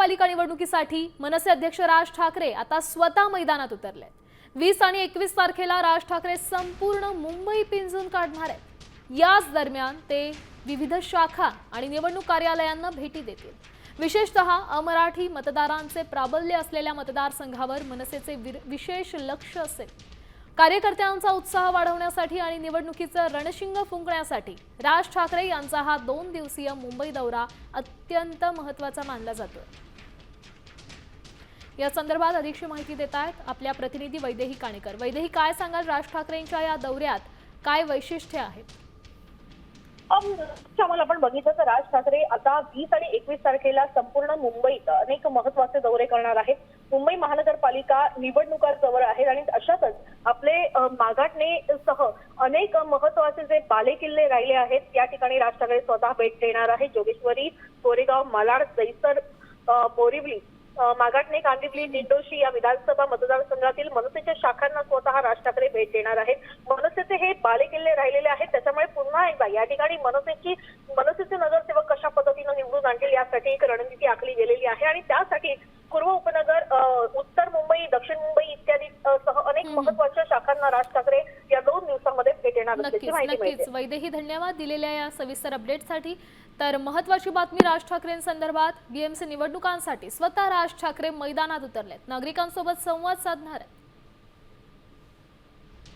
महानगरपालिका निवडणुकीसाठी मनसे अध्यक्ष राज ठाकरे आता स्वतः मैदानात उतरले। 20 आणि 21 तारखेला राज ठाकरे संपूर्ण मुंबई पिंजून काढणार आहेत। याच दरम्यान ते विविध शाखा आणि निवडणूक कार्यालयांना भेटी देतील। विशेषतः अमराठी मतदारांचे प्राबल्य असलेल्या मतदारसंघावर मनसेचे विशेष लक्ष असेल। कार्यकर्त्यांचा उत्साह वाढवण्यासाठी आणि निवडणुकीचं रणशिंग फुंकण्यासाठी राज ठाकरे यांचा हा 2 दिवसीय मुंबई दौरा अत्यंत महत्त्वाचा मानला जातो। या संदर्भात अधिकची माहिती देत आहेत आपल्या प्रतिनिधी वैदेही काणेकर। वैदेही, काय सांगाल, राज ठाकरेंच्या या दौऱ्यात काय वैशिष्ट्ये आहेत? आम्हाला आपण बघितलं तर राज ठाकरे आता 20 आणि 21 तारखेला संपूर्ण मुंबईत अनेक महत्त्वाचे दौरे करणार आहेत। मुंबई महानगरपालिका निवडणुका जवळ आहेत आणि अशातच आपले मागाटने सह अनेक महत्त्वाचे जे बालेकिल्ले राहिले आहेत या ठिकाणी राज ठाकरे स्वतः भेट देणार आहेत। जोगेश्वरी, कोरेगाव, मालाड, दहिसर, बोरिवली, मागाटणे, कांदिवली, दिंडोशी या विधानसभा मतदारसंघातील मनसेच्या शाखांना स्वतः राज ठाकरे भेट देणार आहेत। मनसेचे हे बालेकिल्ले राहिलेले आहेत, त्याच्यामुळे पुन्हा एकदा या ठिकाणी मनसेचे नगरसेवक कशा पद्धतीने निवडून आणतील यासाठी एक रणनीती आखली गेलेली आहे आणि त्यासाठी पूर्व उपनगर, उत्तर मुंबई, दक्षिण मुंबई इत्यादी सह अनेक महत्त्वाच्या शाखांना राज ठाकरे या 2 दिवसांमध्ये भेट देणार असल्याची माहिती मिळते। वैदेही, धन्यवाद दिलेल्या या सविस्तर अपडेटसाठी। तर महत्त्वाची बातमी राज ठाकरेंसंदर्भात, बीएमसी निवडणुकांसाठी स्वतः राज ठाकरे मैदानात उतरलेत, नागरिकांसोबत संवाद साधणार आहेत।